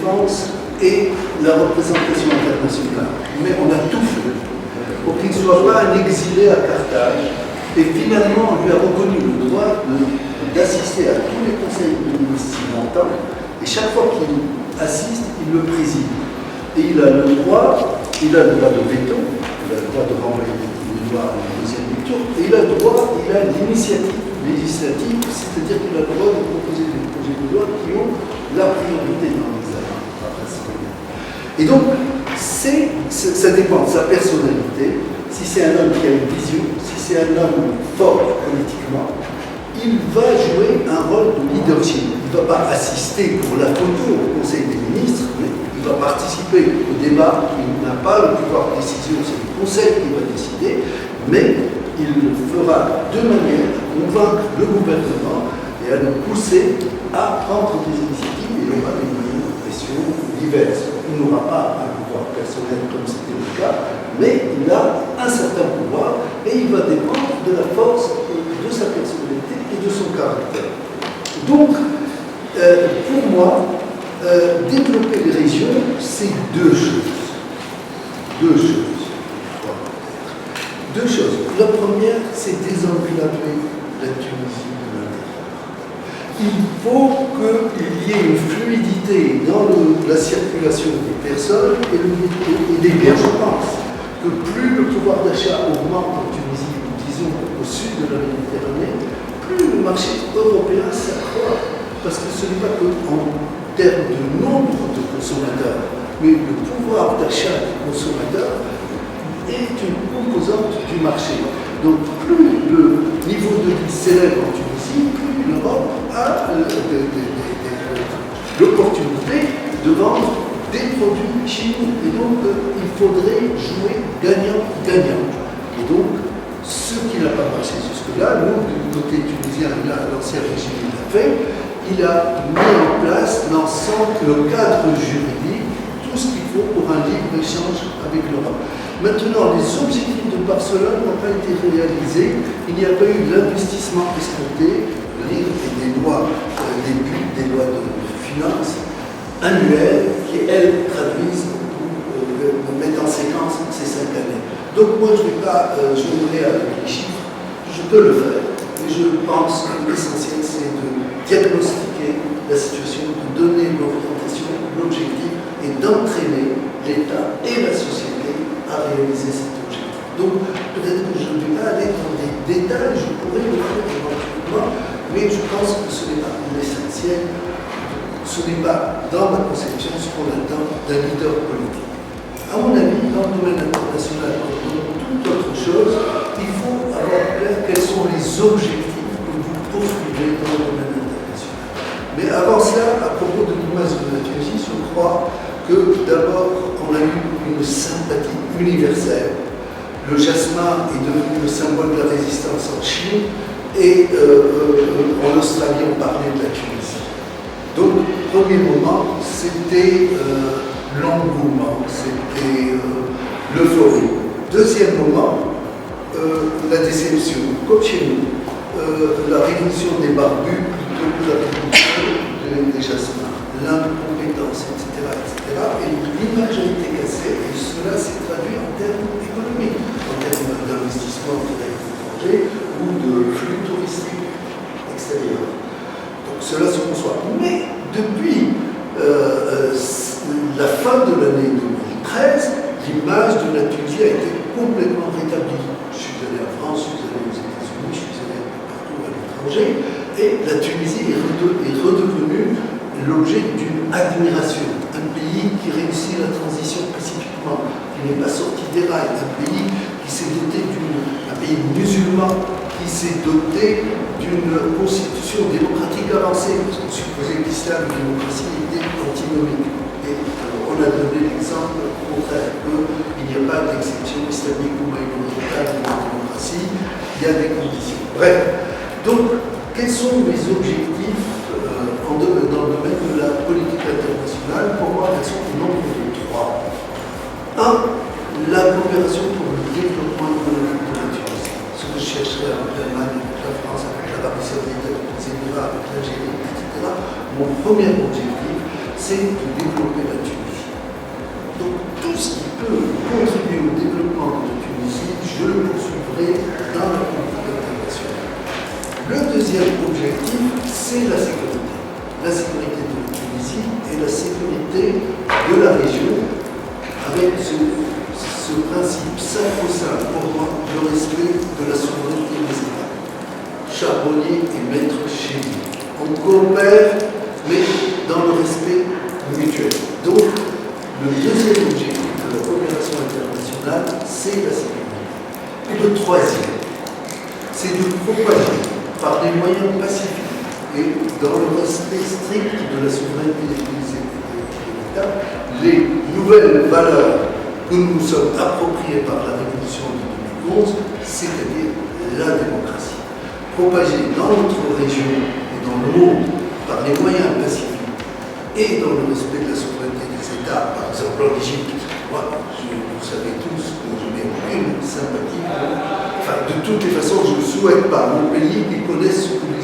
défense et la représentation internationale. Mais on a tout fait pour qu'il ne soit pas un exilé à Carthage. Et finalement, on lui a reconnu le droit d'assister à tous les conseils de ministres longtemps. Et chaque fois qu'il assiste, il le préside. Et il a le droit de veto, il a le droit de renvoyer les lois à la deuxième lecture, et il a l'initiative législative, c'est-à-dire qu'il a le droit de proposer des projets de loi qui ont la priorité dans l'examen. Et donc, ça dépend de sa personnalité. Si c'est un homme qui a une vision, si c'est un homme fort politiquement, il va jouer un rôle de leadership. Il ne va pas assister pour la photo au Conseil des ministres, mais il va participer au débat. Il n'a pas le pouvoir de décision, c'est le Conseil qui va décider, mais il le fera de manière à convaincre le gouvernement et à le pousser à prendre des initiatives. Il aura des moyens de pression diverses. Il n'aura pas un pouvoir personnel comme c'était le cas, mais il a un certain pouvoir et il va dépendre de la force de sa personnalité et de son caractère. Donc, pour moi, développer les régions, c'est deux choses. Deux choses. La première, c'est désenclaver la Tunisie de l'intérieur. Il faut qu'il y ait une fluidité dans la circulation des personnes et des biens. Je pense que plus le pouvoir d'achat augmente en Tunisie, disons au sud de la Méditerranée, plus le marché européen s'accroît. Parce que ce n'est pas qu'en termes de nombre de consommateurs, mais le pouvoir d'achat des consommateurs est une composante du marché. Donc plus le niveau de vie s'élève en Tunisie, plus l'Europe a l'opportunité de vendre des produits chinois. Et donc il faudrait jouer gagnant-gagnant. Et donc ce qui n'a pas marché jusque-là, nous, du côté tunisien, l'ancien régime l'a fait, il a mis en place l'ensemble, le cadre juridique, tout ce qu'il faut pour un libre-échange avec l'Europe. Maintenant, les objectifs de Barcelone n'ont pas été réalisés, il n'y a pas eu l'investissement escompté, des lois, des lois de finances annuelles qui, elles, traduisent ou mettent en séquence ces 5 années. Donc moi, je ne vais pas jouer avec les chiffres, je peux le faire, mais je pense que l'essentiel, c'est de diagnostiquer la situation, de donner l'orientation, l'objectif et d'entraîner l'État et la société à réaliser cet objectif. Donc, peut-être que je ne vais pas aller dans des détails, je pourrais le faire éventuellement, mais je pense que ce n'est pas l'essentiel, ce n'est pas dans ma conception ce qu'on attend d'un leader politique. À mon avis, dans le domaine international, comme dans toute autre chose, il faut avoir clair quels sont les objectifs que vous poursuivez dans le domaine international. Mais avant cela, à propos de l'image de la Tunisie, je crois que d'abord, on a eu une sympathie universelle. Le jasmin est devenu le symbole de la résistance en Chine et en Australie, on parlait de la Tunisie. Donc, premier moment, c'était l'engouement, c'était l'euphorie. Deuxième moment, la déception. Comme chez nous, la révolution des barbus plutôt que la révolution des jasmins, l'incompétence, etc. Et l'image a été cassée et cela s'est traduit en termes économiques, en termes d'investissement étranger ou de flux touristiques extérieurs. Donc cela se conçoit. Mais depuis la fin de l'année 2013, l'image de la Tunisie a été complètement rétablie. Je suis allé en France, je suis allé aux États-Unis, je suis allé partout à l'étranger, et la Tunisie est redevenue l'objet d'une admiration. Un pays qui réussit la transition pacifiquement, qui n'est pas sorti des rails, un pays qui s'est doté un pays musulman, qui s'est doté d'une constitution démocratique avancée, parce qu'on supposait que l'islam et la démocratie étaient antinomiques. Et on a donné l'exemple contraire, qu'il n'y a pas d'exception islamique ou moyen-orientale dans la démocratie, il y a des conditions. Bref, donc, quels sont mes objectifs dans le domaine de la politique internationale? Pour moi, elles sont au nombre de 3. 1. La coopération pour le développement économique de la Tunisie. Ce que je chercherai avec l'Allemagne, avec la France, avec l'Arabie Saoudite, avec les Émirats, avec l'Algérie, etc. Mon premier objectif, c'est de développer la Tunisie. Donc tout ce qui peut contribuer au développement de la Tunisie, je le poursuivrai dans la politique internationale. Le deuxième objectif, c'est la sécurité. La sécurité de la Tunisie et la sécurité de la région, avec ce principe sacro-saint pour moi, le respect de la souveraineté des États. Charbonnier et maître chez lui. On coopère, mais dans le respect mutuel. Donc, le deuxième objectif de la coopération internationale, c'est la sécurité. Et le troisième, c'est de propager par des moyens pacifiques et dans le respect strict de la souveraineté des États, les nouvelles valeurs que nous nous sommes appropriées par la Révolution de 2011, c'est-à-dire la démocratie. Propager dans notre région et dans le monde par les moyens pacifiques et dans le respect de la souveraineté des États, par exemple en Égypte. Moi, vous savez tous que je n'ai aucune sympathie. Enfin, de toutes les façons, je ne souhaite pas mon pays qui connaisse ce que les